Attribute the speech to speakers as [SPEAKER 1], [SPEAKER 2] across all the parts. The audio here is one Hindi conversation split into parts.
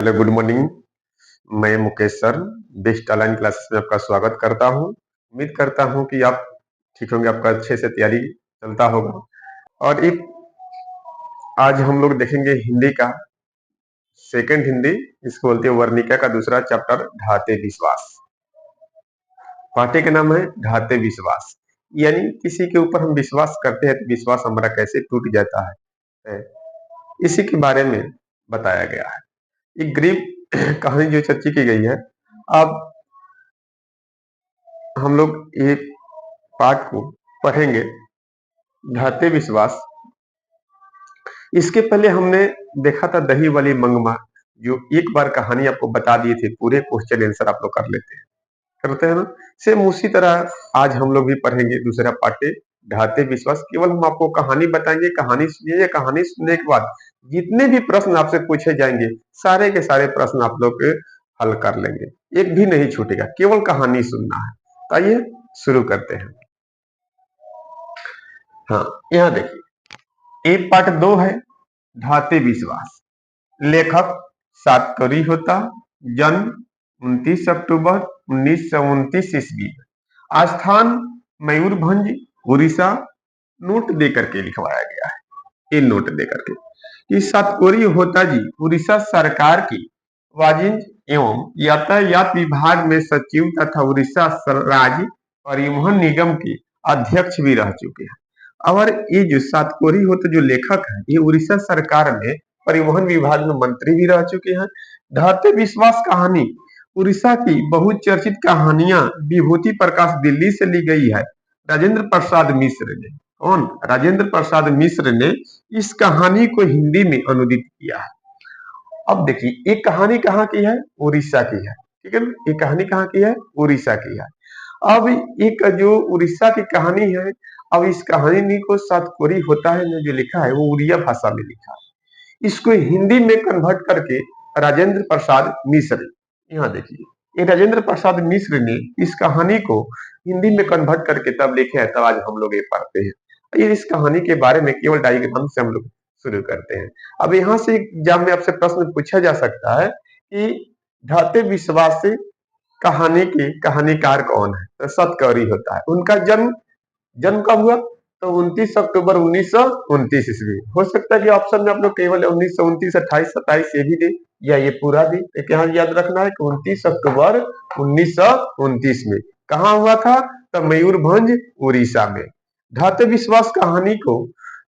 [SPEAKER 1] Hello, good morning. मैं Mukesh sir best online classes में आपका स्वागत करता हूं। उम्मीद करता हूं कि आप ठीक होंगे, आपका अच्छे से तैयारी चलता होगा। और एक आज हम लोग देखेंगे हिंदी का सेकंड हिंदी, इसको बोलते हैं वर्णिका का दूसरा चैप्टर ढाते विश्वास। पाठ्य का नाम है ढाते विश्वास, यानी किसी के ऊपर हम विश्वास करते हैं तो विश्वास हमारा कैसे टूट जाता है, इसी के बारे में बताया गया है। एक गरीब कहानी जो चर्चा की गई है। अब हम लोग ये पाठ को पढ़ेंगे, ढाते विश्वास। इसके पहले हमने देखा था दही वाली मंगमा, जो एक बार कहानी आपको बता दिए थे, पूरे क्वेश्चन आंसर आप लोग कर लेते हैं, करते हैं ना। सेम उसी तरह आज हम लोग भी पढ़ेंगे दूसरा पाठ्य ढाते विश्वास। केवल हम आपको कहानी बताएंगे, कहानी सुनिए। कहानी सुनने के बाद जितने भी प्रश्न आपसे पूछे जाएंगे, सारे के सारे प्रश्न आप लोग हल कर लेंगे, एक भी नहीं छूटेगा, केवल कहानी सुनना है। तो आइए शुरू करते हैं। हाँ, यहाँ देखिए, एक पार्ट 2 है ढाते विश्वास। लेखक सातकरी होता, जन्म 29 अक्टूबर 1929 ईस्वी। स्थान मयूरभंज, उड़ीसा। नोट देकर के लिखवाया गया है, ये नोट देकर के कि सातकोरी होता जी उड़ीसा सरकार की वाणिज्य एवं यातायात विभाग में सचिव तथा उड़ीसा राज्य परिवहन निगम के अध्यक्ष भी रह चुके हैं। और ये जो सातकोरी होता जो लेखक है, ये उड़ीसा सरकार में परिवहन विभाग में मंत्री भी रह चुके हैं। ढाते विश्वास कहानी उड़ीसा की बहुचर्चित कहानियां विभूति प्रकाश दिल्ली से ली गई है। राजेंद्र प्रसाद मिश्र ने, कौन? राजेंद्र प्रसाद मिश्र ने इस कहानी को हिंदी में अनुदित किया है। अब देखिए, ये कहानी कहाँ की है? उड़ीसा की है, ठीक है ना। ये कहानी कहाँ की है? उड़ीसा की है। अब एक जो उड़ीसा की कहानी है, अब इस कहानी को सातकोरी होता है ने जो लिखा है वो उड़िया भाषा में लिखा है। इसको हिंदी में कन्वर्ट करके राजेंद्र प्रसाद मिश्र, यहाँ देखिए, ये राजेंद्र प्रसाद मिश्र ने इस कहानी को हिंदी में कन्वर्ट करके तब लिखे है, तब आज हम लोग ये पढ़ते हैं। ये इस कहानी के बारे में केवल डायग्राम से हम लोग शुरू करते हैं। अब यहाँ से एग्जाम में आपसे प्रश्न पूछा जा सकता है कि ढाते विश्वास से कहानी के कहानीकार कौन है? तो सतकरी होता है। उनका जन्म जन्म कब हुआ? तो 29 अक्टूबर 1929 ईस्वी। हो सकता है कि ऑप्शन में आप लोग केवल 1929, 28, 27 ये भी दे, या ये पूरा दे। एक यहाँ याद रखना है कि 29 अक्टूबर 1929 में कहा हुआ था? तो मयूरभंज, उड़ीसा में। ढाते विश्वास कहानी को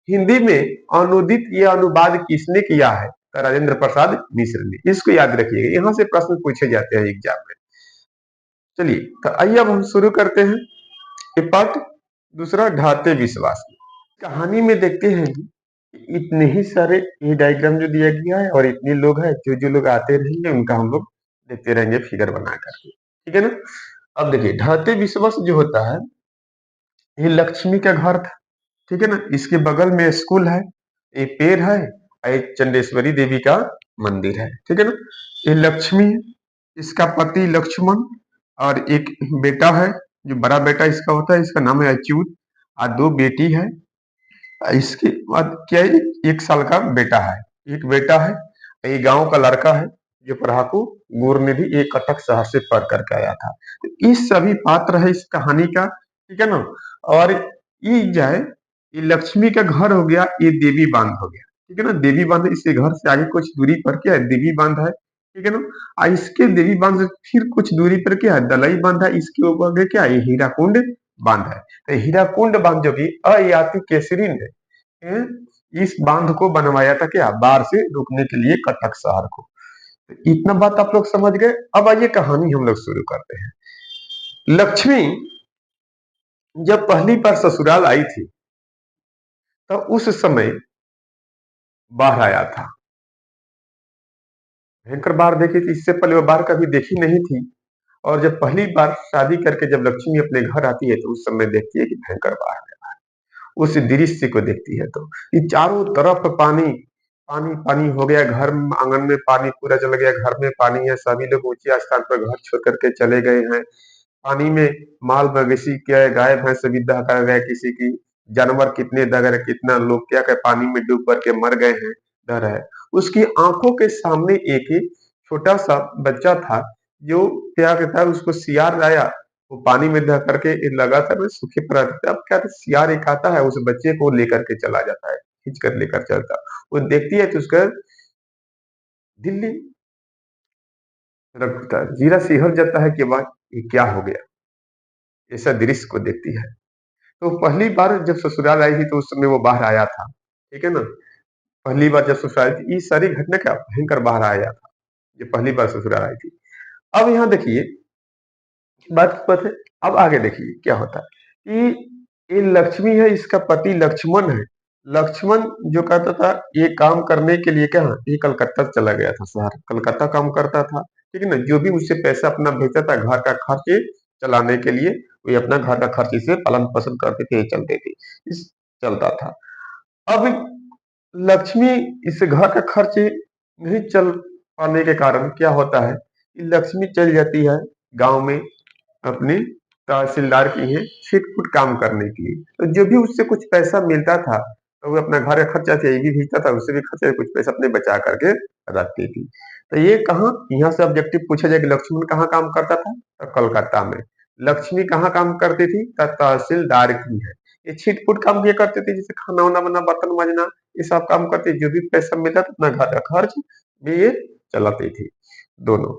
[SPEAKER 1] हिंदी में अनुदित या अनुवाद किसने किया है? तो राजेंद्र प्रसाद मिश्र ने। इसको याद रखिएगा, यहाँ से प्रश्न पूछे जाते हैं एग्जाम में। चलिए, तो आइए अब हम शुरू करते हैं ये पाठ दूसरा ढाते विश्वास। कहानी में देखते हैं कि इतने ही सारे ये डायग्राम जो दिया गया है, और इतने लोग हैं, जो जो लोग आते रहेंगे उनका हम लोग देखते रहेंगे फिगर बना करके, ठीक है ना। अब देखिए, ढाते विश्वास जो होता है, ये लक्ष्मी का घर था, ठीक है ना। इसके बगल में स्कूल है, एक पेड़ है, एक चंडेश्वरी देवी का मंदिर है, ठीक है ना। ये लक्ष्मी है, इसका पति लक्ष्मण, और एक बेटा है, जो बड़ा बेटा इसका होता है, इसका नाम है अच्युत, और दो बेटी है। इसके बाद क्या है, 1 साल का बेटा है, एक बेटा है। ये गांव का लड़का है जो पढ़ाकू गुरनिधि एक कटक शहर से पढ़ करके आया था। तो ये सभी पात्र है इस कहानी का, ठीक है ना। और ये जाए, ये लक्ष्मी का घर हो गया, ये देवी बांध हो गया, ठीक है ना। देवी बांध इसके घर से आगे कुछ दूरी पर क्या है? देवी बांध है, ठीक है ना। और इसके देवी बांध से फिर कुछ दूरी पर क्या है? दलई बांध है। इसके ऊपर क्या है? हीराकुंड बांध है। तो हीराकुंड बांध जो कि अयाति केसरी ने इस बांध को बनवाया था, क्या? बाढ़ से रोकने के लिए कटक शहर को। तो इतना बात आप लोग समझ गए। अब आइए कहानी हम लोग शुरू करते हैं। लक्ष्मी जब पहली बार ससुराल आई थी, तो उस समय बाढ़ आया था, भयंकर बाढ़ देखी थी। इससे पहले वो बाढ़ कभी देखी नहीं थी। और जब पहली बार शादी करके जब लक्ष्मी अपने घर आती है, तो उस समय देखती है कि भयंकर बाढ़ है। उस दृश्य को देखती है तो ये चारों तरफ पानी पानी पानी हो गया, घर में आंगन में पानी पूरा चल गया, घर में पानी है, सभी लोग ऊंचे स्थान पर घर छोड़ करके चले गए हैं। पानी में माल मवेशी क्या है, गाय भैंस सभी दह कर गए, किसी की जानवर कितने दह गए, कितना लोग क्या पानी में डूब करके मर गए हैं, डर है। उसकी आंखों के सामने एक छोटा सा बच्चा था जो क्या कहता है उसको सियार आया, वो पानी में ध करके लगातार सूखे पर रहता था। अब क्या था, सियार एक आता है उस बच्चे को लेकर के चला जाता है, खींच कर लेकर चलता। वो देखती है तो उसका दिल रखता है, जीरा सिहर जाता है कि वाह ये क्या हो गया, ऐसा दृश्य को देखती है। तो पहली बार जब ससुराल आई थी तो उस समय वो बाहर आया था, ठीक है ना। पहली बार जब ससुराल आई थी, ये सारी घटना क्या भयंकर बाहर आया था, ये पहली बार ससुराल आई थी। अब यहाँ देखिए बात की बात है। अब आगे देखिए क्या होता है कि ये लक्ष्मी है, इसका पति लक्ष्मण है। लक्ष्मण जो कहता था ये काम करने के लिए क्या ये कलकत्ता चला गया था, शहर कलकत्ता काम करता था, ठीक है ना। जो भी उससे पैसा अपना भेजता था घर का खर्च चलाने के लिए, वो अपना घर का खर्च इसे पालन पोषण करते थे, चलते थे, इस चलता था। अब लक्ष्मी इस घर का खर्च नहीं चल पाने के कारण क्या होता है कि लक्ष्मी चल जाती है गांव में अपने तहसीलदार की है छिटपुट काम करने के लिए। तो जो भी उससे कुछ पैसा मिलता था तो वो अपना घर का खर्चा से ये भी भेजता था, उससे भी खर्चा कुछ पैसा अपने बचा करके रखती थी। तो ये कहाँ यहाँ से ऑब्जेक्टिव पूछा जाए कि लक्ष्मण कहाँ काम करता था, तो कलकत्ता में। लक्ष्मी कहाँ काम करती थी, तो तहसीलदार की है। ये छिटपुट काम किया करते थे, जैसे खाना वाना बना, बर्तन माजना, ये सब काम करते। जो भी पैसा मिलता था अपना घर का खर्च भी ये चलाती थी दोनों।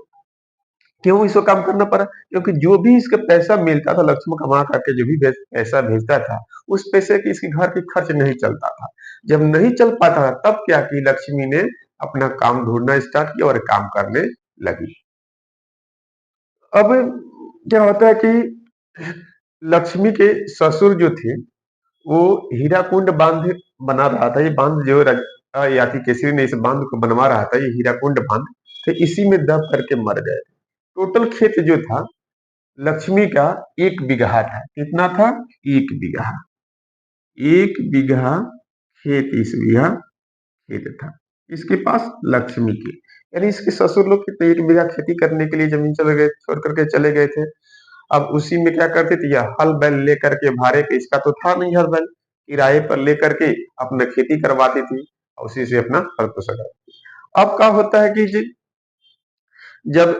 [SPEAKER 1] क्यों इसको काम करना पड़ा, क्योंकि जो भी इसका पैसा मिलता था लक्ष्मी कमा करके जो भी पैसा भेजता था, उस पैसे की इसके घर की खर्च नहीं चलता था। जब नहीं चल पाता था तब क्या की लक्ष्मी ने अपना काम ढूंढना स्टार्ट किया और काम करने लगी। अब क्या होता है कि लक्ष्मी के ससुर जो थे वो हीराकुंड बांध बना रहा था। ये बांध जो याति केसरी ने इस बांध को बनवा रहा था, ये हीराकुंड बांध, तो इसी में दब करके मर गए। टोटल खेत जो था लक्ष्मी का 1 बीघा था। कितना था, 1 बीघा। 1 बीघा खेत, इस बीघा खेत था इसके पास लक्ष्मी के। यानी इसके ससुर लोग कितने 1 बीघा खेती करने के लिए जमीन चले गए, छोड़ करके चले गए थे। अब उसी में क्या करते थे, या हल बैल लेकर के भाड़े पे, इसका तो था नहीं हल बैल, किराए पर लेकर के अपना खेती करवाती थी और उसी से अपना हल पोषण करती थी। अब क्या होता है कि जी जब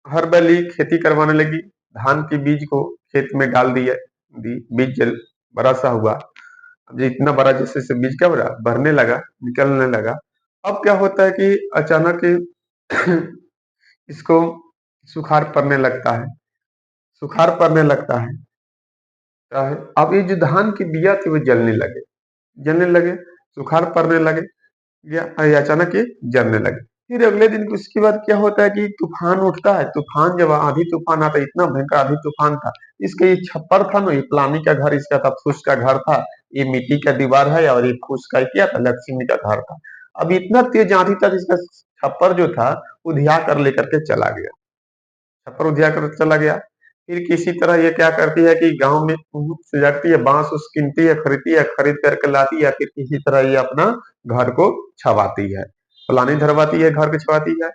[SPEAKER 1] हर बैली खेती करवाने लगी, धान के बीज को खेत में डाल दिया, बीज जल बड़ा सा हुआ। अब ये इतना बड़ा जैसे जैसे बीज क्या बड़ा बढ़ने लगा, निकलने लगा। अब क्या होता है कि अचानक इसको सुखाड़ पड़ने लगता है, सुखाड़ पड़ने लगता है। क्या है, अब ये जो धान की बिया थी वो जलने लगे, जलने लगे, सुखाड़ पड़ने लगे, ये अचानक ये जलने लगे। फिर अगले दिन उसके बाद क्या होता है कि तूफान उठता है। तूफान जब आंधी तूफान आता है, इतना भयंकर आंधी तूफान था। इसका ये छप्पर था ना, ये पलानी का घर इसका था, फूस का घर था। ये मिट्टी का दीवार है और ये फूस का क्या था, लक्ष्मी का घर था। अब इतना तेज आंधी था, इसका छप्पर जो था उधिया कर लेकर के चला गया, छप्पर उधिया कर चला गया। फिर किसी तरह ये क्या करती है कि गांव में से जाती है, बांस उस कीमती है, खरीदती है, खरीद करके लाती है, फिर किसी तरह ये अपना घर को छवाती है, पलानी धरवाती है, घर को छवाती है।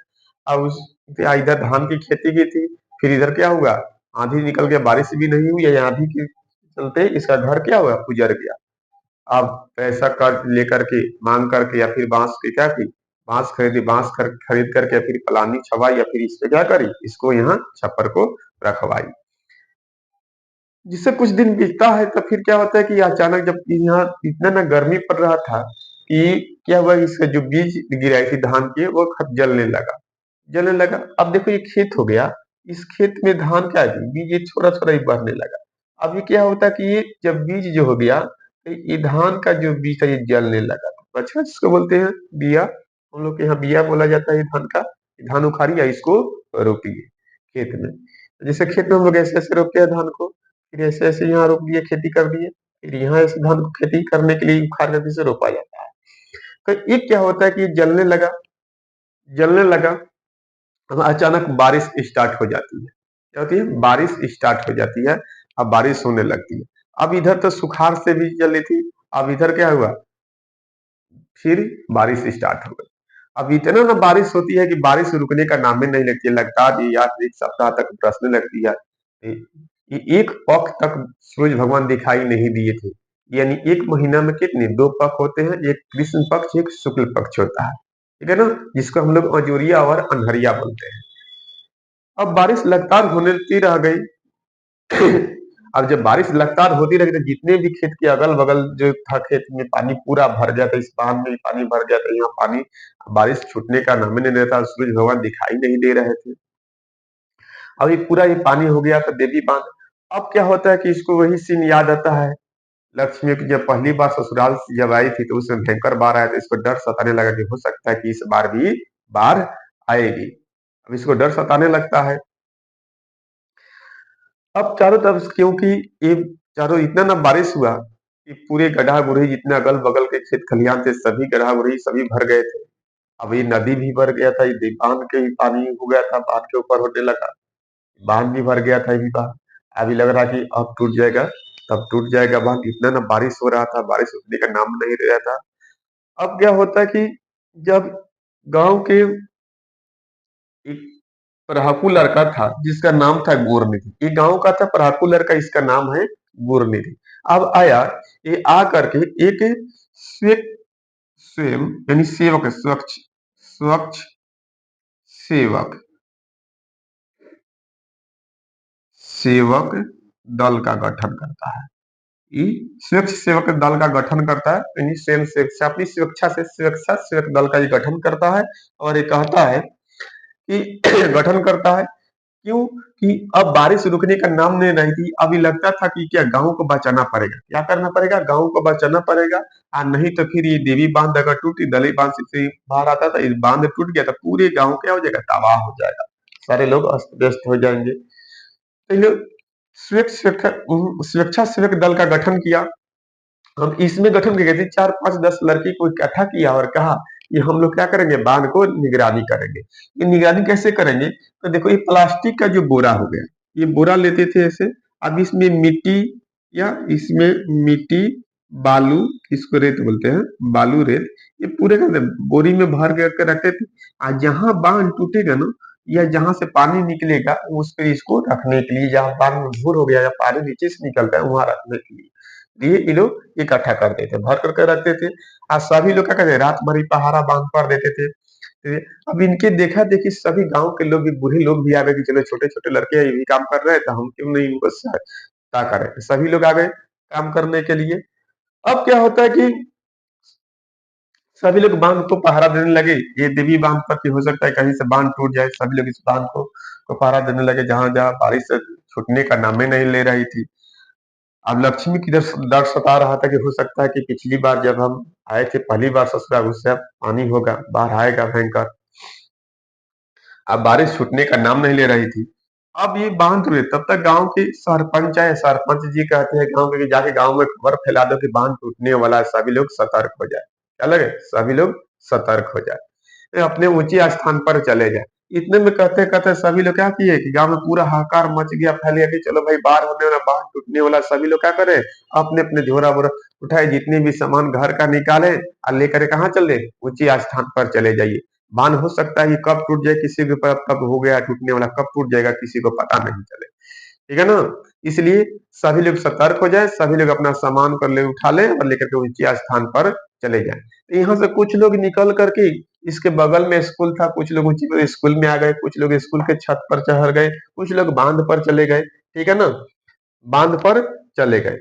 [SPEAKER 1] अब उस इधर धान की खेती की थी, फिर इधर क्या हुआ, आंधी निकल गया, बारिश भी नहीं हुई है, आंधी के चलते इसका घर क्या हुआ, उजड़ गया। अब पैसा कर्ज लेकर के मांग करके या फिर बांस की क्या की, बांस खरीदी, खरीद करके फिर पलानी छवाई या फिर इस पे क्या करी, इसको यहाँ छप्पर को रखवाई। जिससे कुछ दिन बीतता है तो फिर क्या होता है कि अचानक जब यहाँ इतना ना गर्मी पड़ रहा था कि क्या हुआ, इसका जो बीज गिराई थी धान की वो जलने लगा, जलने लगा। अब देखो ये खेत हो गया, इस खेत में धान क्या है, बीज ये छोटा छोटा ही बढ़ने लगा। अब ये क्या होता है कि ये जब बीज जो हो गया तो ये धान का जो बीज था ये जलने लगा। अच्छा, जिसको बोलते हैं बिया, हम लोग के यहाँ बिया बोला जाता है धान का। धान उखाड़िए, इसको रोपिए खेत में। जैसे खेत में हम लोग ऐसे ऐसे रोपते हैं धान को, फिर ऐसे ऐसे यहाँ रोप दिए, खेती कर दिए, फिर यहाँ ऐसे धान को खेती करने के लिए उखाड़ करके इसे रोपा जाता है। तो ये क्या होता है कि ये जलने लगा, जलने लगा। अब अचानक बारिश स्टार्ट हो जाती है, क्या होती है, बारिश स्टार्ट हो जाती है। अब बारिश होने लगती है। अब इधर तो सुखाड़ से भी चली थी, अब इधर क्या हुआ, फिर बारिश स्टार्ट हो गई। अब इतना ना बारिश होती है कि बारिश रुकने का नाम ही नहीं लेती है, लगता है जी यार 1 सप्ताह तक बरसने लगती है। एक पख तक सूरज भगवान दिखाई नहीं दिए थे। यानी 1 महीना में कितने 2 पख होते हैं, एक कृष्ण पक्ष एक शुक्ल पक्ष होता है। ठीक है ना, जिसको हम लोग अजोरिया और अनहरिया बोलते हैं। अब बारिश लगातार होती रह गई। अब जब बारिश लगातार होती रही तो जितने भी खेत के अगल बगल जो था, खेत में पानी पूरा भर गया था, इस बांध में भी पानी भर गया था, यहाँ पानी बारिश छूटने का नाम ही नहीं रहता, सूरज भगवान दिखाई नहीं दे रहे थे। अब ये पूरा ये पानी हो गया था देवी बांध। अब क्या होता है कि इसको वही सीन याद आता है, लक्ष्मी की जब पहली बार ससुराल से जब आई थी तो उसमें भयंकर बाढ़ आया, तो इसको डर सताने लगा कि हो सकता है कि इस बार भी बाढ़ आएगी। अब इसको डर सताने लगता है। अब चारों तरफ क्योंकि ये चारों इतना ना बारिश हुआ कि पूरे गड्ढा गुढ़ी जितने अगल बगल के खेत खलिहान थे, सभी गड्ढा गुढ़ी सभी भर गए थे। अब ये नदी भी भर गया था, ये बांध के ही पानी हो गया था, बांध के ऊपर होने लगा, बांध भी भर गया था, ये भी बांध अभी लग रहा कि अब टूट जाएगा, तब टूट जाएगा बांध। इतना ना बारिश हो रहा था, बारिश रुकने का नाम नहीं ले रहा था। अब क्या होता है कि जब गांव के एक पराकू लड़का था जिसका नाम था गुरनिधि, ये गांव का था, पराकू लड़का, इसका नाम है गुरनिधि। अब आया, ये आ करके एक स्वे स्वयं यानी सेवक, स्वच्छ स्वच्छ सेवक सेवक दल का गठन करता है। ये स्वच्छ सेवक दल का गठन करता है, यानी स्वयं स्वेच्छा, अपनी स्वेच्छा से स्वेच्छा सेवक दल का ये गठन करता है। और ये कहता है कि गठन करता है क्यों कि अब बारिश रुकने का नाम नहीं रही थी। अभी लगता था कि क्या गांव को बचाना पड़ेगा, क्या करना पड़ेगा, गांव को बचाना पड़ेगा। और नहीं तो फिर ये देवी बांध अगर टूटी, दली बांध से बाहर आता था, इस बांध टूट गया तो पूरे गांव क्या हो जाएगा, तबाह हो जाएगा, सारे लोग अस्त व्यस्त हो जाएंगे। तो इन लोग सुरक्षा सेवक दल का गठन किया। हम इसमें गठन किए थे, 4 5 10 लड़की को इकट्ठा किया और कहा कि हम लोग क्या करेंगे, बांध को निगरानी करेंगे। ये निगरानी कैसे करेंगे, तो देखो ये प्लास्टिक का जो बोरा हो गया, ये बोरा लेते थे ऐसे। अब इसमें मिट्टी, या इसमें मिट्टी बालू, इसको रेत बोलते हैं, बालू रेत, ये पूरे का बोरी में भर के रखते थे। और जहां बांध टूटेगा ना, या जहां से पानी निकलेगा, उस पे इसको रखने के लिए, जहां बांध में भूर हो गया या पानी नीचे से निकलता है वहां रखने के लिए ये लोग इकट्ठा करते थे, भर करके रखते थे। और सभी लोग क्या करते, रात भर ही पहारा बांध कर देते थे। अब इनके देखा देखी सभी गांव के लोग भी, बूढ़े लोग भी आ गए कि चलो छोटे छोटे लड़के ये भी काम कर रहे हैं तो हम क्यों नहीं इनको सहायता करें। सभी लोग आ गए काम करने के लिए। अब क्या होता है कि सभी लोग बांध को पहरा देने लगे, ये देवी बांध पर कि हो सकता है कहीं से बांध टूट जाए। सभी लोग इस बांध को पहरा देने लगे, जहां जहां बारिश से छूटने का नामे नहीं ले रही थी। अब लक्ष्मी की डर सता रहा था कि हो सकता है कि पिछली बार जब हम आए थे पहली बार ससुराल, उससे अब पानी होगा, बाढ़ आएगा भयंकर। अब बारिश छूटने का नाम नहीं ले रही थी। अब ये बांध हुए तब तक गांव के सरपंच आए, सरपंच जी कहते हैं गांव के कि जाके गांव में खबर फैला दो कि बांध टूटने वाला है, सभी लोग सतर्क हो जाए। क्या लगे, सभी लोग सतर्क हो जाए, ये अपने ऊंचे स्थान पर चले जाए। इतने में कहते कहते सभी लोग क्या किए कि गांव में पूरा हाहाकार मच गया, फैल गया कि चलो भाई बाढ़ होने वाला, बाढ़ टूटने वाला। सभी लोग क्या करे, अपने अपने झोरा बोरा उठाए, जितने भी सामान घर का निकाले और लेकर कहाँ चले, ऊंचे स्थान पर चले जाइए। बांध हो सकता है कि कब टूट जाए, किसी के ऊपर कब हो गया टूटने वाला, कब टूट जाएगा किसी को पता नहीं चले। ठीक है ना, इसलिए सभी लोग सतर्क हो जाए, सभी लोग अपना सामान कर ले उठा ले और लेकर के ऊंचे स्थान पर चले जाए। तो यहाँ से कुछ लोग निकल करके, इसके बगल में स्कूल था, कुछ लोग ऊंची स्कूल में आ गए, कुछ लोग स्कूल के छत पर चढ़ गए, कुछ लोग बांध पर चले गए। ठीक है ना, बांध पर चले गए।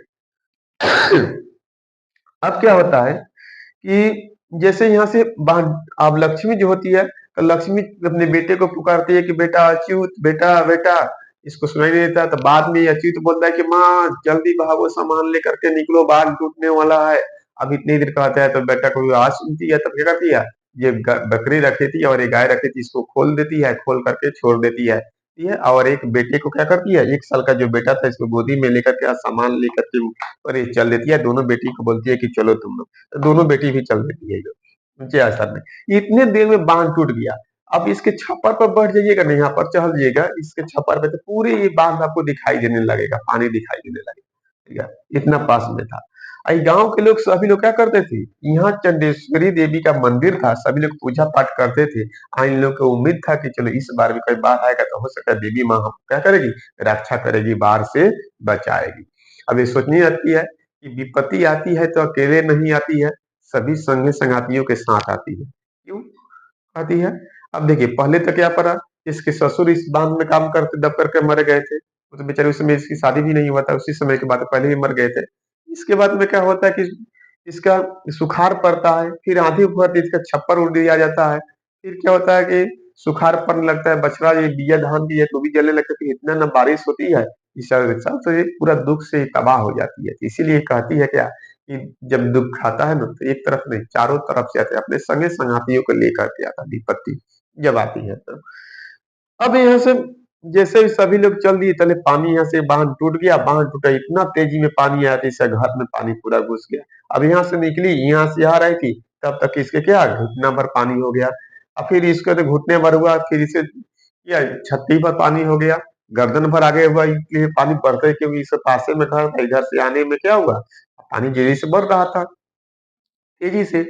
[SPEAKER 1] अब क्या होता है कि जैसे यहाँ से बांध, अब लक्ष्मी जो होती है तो लक्ष्मी अपने बेटे को पुकारती है कि बेटा अच्युत, बेटा बेटा, इसको सुनाई नहीं देता। तो बाद में अच्युत बोलता है कि माँ जल्दी भागो, सामान लेकर के निकलो, बांध टूटने वाला है। अब इतनी देर कहता है तो बेटा को आवाज सुनती है, तब क्या करती है, ये बकरी रखी थी और ये गाय रखी थी, इसको खोल देती है, खोल करके छोड़ देती है। ठीक है, और एक बेटे को क्या करती है, 1 साल का जो बेटा था इसको गोदी में लेकर के सामान लेकर के और ये चल देती है। दोनों बेटी को बोलती है कि चलो तुम लोग, तो दोनों बेटी भी चल देती है ऊंचे असर में। इतने देर में बांध टूट गया। अब इसके छप्पर पर बैठ जाइएगा ना, यहाँ पर चढ़ जाइएगा इसके छप्पर पे, तो पूरे ये बांध आपको दिखाई देने लगेगा, पानी दिखाई देने लगेगा। ठीक है, इतना पास में था। गांव के लोग सभी लोग क्या करते थे, यहाँ चंडेश्वरी देवी का मंदिर था, सभी लोग पूजा पाठ करते थे। इन लोग को उम्मीद था कि चलो इस बार भी कोई बाढ़ आएगा तो हो सकता है देवी माँ हम क्या करेगी, रक्षा करेगी, बाढ़ से बचाएगी। अब ये सोचनी आती है कि विपत्ति आती है तो अकेले नहीं आती है, सभी संगी संगातियों के साथ आती है। क्यों, आती है। अब देखिए पहले तो क्या पड़ा, इसके ससुर इस बांध में काम करते दब करके मर गए थे। वो तो बेचारे उस समय इसकी शादी भी नहीं हुआ था, उसी समय की बात है, पहले ही मर गए थे। इसके बाद में क्या होता है कि इसका सुखाड़ पड़ता है, फिर आंधी भर इसका छप्पर उड़ दिया जाता है। फिर क्या होता है कि सुखाड़ पड़ने लगता है, बछड़ा ये बिया धान की है तो भी जलने लगता है, फिर इतना ना बारिश होती है इस सब तो ये पूरा दुख से तबाह हो जाती है। इसीलिए कहती है क्या कि जब दुख आता है ना तो एक तरफ नहीं चारों तरफ से आते हैं, अपने संगे संगातियों को लेकर के आता है विपत्ति जब आती है तो। अब यहाँ से जैसे ही सभी लोग चल दिए तले पानी यहाँ से बांध टूट गया, बांध टूटा इतना तेजी में पानी आया जैसे घर में पानी पूरा घुस गया। अब यहाँ से निकली, यहाँ से आ रही थी, तब तक इसके क्या घुटना भर पानी हो गया। और फिर इसके तो घुटने भर हुआ, फिर इसे क्या छत्ती भर पानी हो गया, गर्दन भर आगे हुआ, इसलिए पानी बढ़ते क्योंकि इसे पासे में घर था, इधर से आने में क्या हुआ, पानी तेजी से बढ़ रहा था, तेजी से।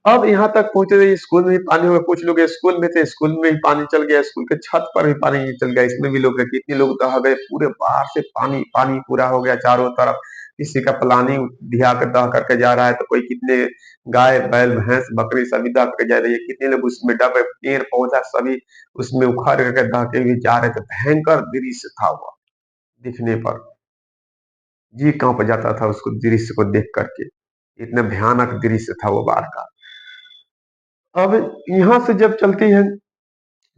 [SPEAKER 1] अब यहाँ तक पहुंचे थे, स्कूल में भी पानी हो गया, कुछ लोग स्कूल में थे, स्कूल में भी पानी चल गया, स्कूल के छत पर भी पानी चल गया, इसमें भी लोग रहे, कितने लोग दह गए, पूरे बाहर से पानी पानी पूरा हो गया चारों तरफ। किसी का पलानी धिया कर दह करके जा रहा है, तो कोई कितने गाय बैल भैंस बकरी सभी दह करके जा रही है, कितने लोग उसमें डब पेड़ पौधा सभी उसमें उखाड़ करके दह के भी जा रहे थे। भयंकर दृश्य था वो, दिखने पर जी कांप जाता था उसको दृश्य को देख करके, इतना भयानक दृश्य था वो बाढ़ का। अब यहाँ से जब चलती है,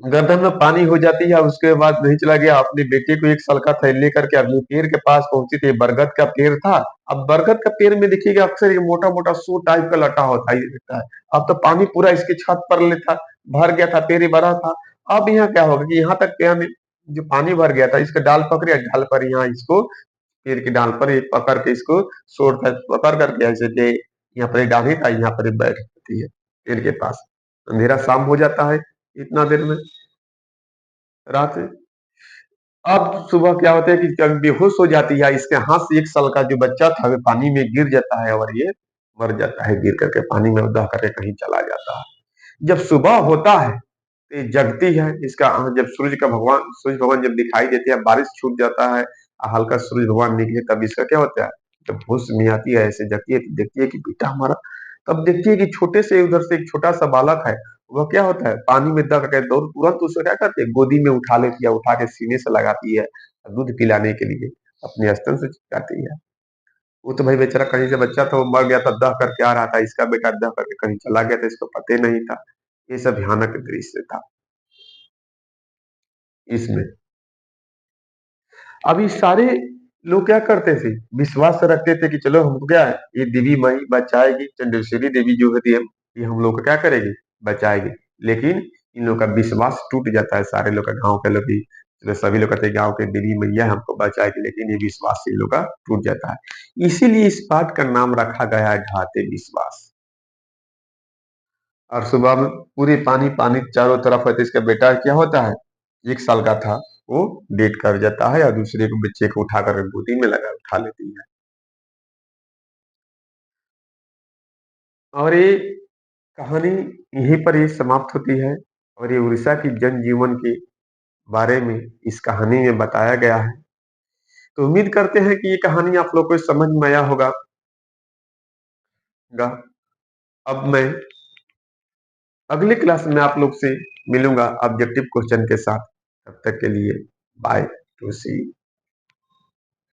[SPEAKER 1] गर्दन में पानी हो जाती है, उसके बाद नहीं चला गया, अपने बेटे को 1 साल का था लेकर के अभी पेड़ के पास पहुंची थी, बरगद का पेड़ था। अब बरगद का पेड़ में देखिएगा अक्सर ये मोटा मोटा सू टाइप का लटा होता ही रहता है। अब तो पानी पूरा इसकी छत पर लेता भर गया था, पेड़ ही भरा था। अब यहाँ क्या होगा कि यहाँ तक क्या जो पानी भर गया था इसका डाल पकड़े, डाल पर यहाँ इसको पेड़ की डाल पर ये पकड़ के इसको सोड़ता है, पकड़ करके ऐसे कि यहाँ पर डाली था, यहाँ पर बैठ जाती है पेड़ के पास। अंधेरा शाम हो जाता है इतना देर में, रात। अब सुबह क्या होता है कि जब बेहोश हो जाती है, इसके हाथ से 1 साल का जो बच्चा था वो पानी में गिर जाता है और ये मर जाता है, गिर करके पानी में दह करके कहीं चला जाता है। जब सुबह होता है तो ये जगती है, इसका जब सूरज भगवान जब दिखाई देते हैं, बारिश छूट जाता है, हल्का सूरज भगवान निकले, तब इसका क्या होता है, जब होश में आती है ऐसे जगती है तो देखती है कि बेटा हमारा, तब देखती है कि छोटे से उधर से एक छोटा सा बालक है, वह क्या होता है पानी में दब के दौड़ तुरंत उसको क्या करती है गोदी में उठा लेती है, उठा के सीने से लगाती है दूध पिलाने के लिए, अपने स्तन से चिपकाती है। वो तो भाई बेचारा कहीं से बच्चा था, वो मर गया था, दह करके आ रहा था, इसका बेटा दह करके कहीं चला गया था, इसको पता ही नहीं था। ये सब भयानक दृश्य था इसमें। अभी सारे लोग क्या करते थे, विश्वास रखते थे कि चलो हमको क्या है, ये देवी माई बचाएगी, चंडेश्वरी देवी जो होती है ये हम लोग को क्या करेगी, बचाएगी। लेकिन इन लोग का विश्वास टूट जाता है, सारे लोग का, गांव के लोग भी, चलो सभी लोग कहते हैं गांव के देवी मैया हमको बचाएगी, लेकिन ये विश्वास इन लोग का टूट जाता है। इसीलिए इस पाठ का नाम रखा गया है ढाते विश्वास। और सुबह में पूरी पानी पानी चारों तरफ है, तो इसका बेटा क्या होता है, 1 साल का था, वो डेट कर जाता है और दूसरे को बच्चे को उठा कर गोदी में लगा उठा लेती है। और ये कहानी यहीं पर ही समाप्त होती है, और ये उड़ीसा की जनजीवन के बारे में इस कहानी में बताया गया है। तो उम्मीद करते हैं कि ये कहानी आप लोग को समझ में आया होगा। अब मैं अगले क्लास में आप लोग से मिलूंगा ऑब्जेक्टिव क्वेश्चन के साथ। तब तक के लिए बाय टू सी।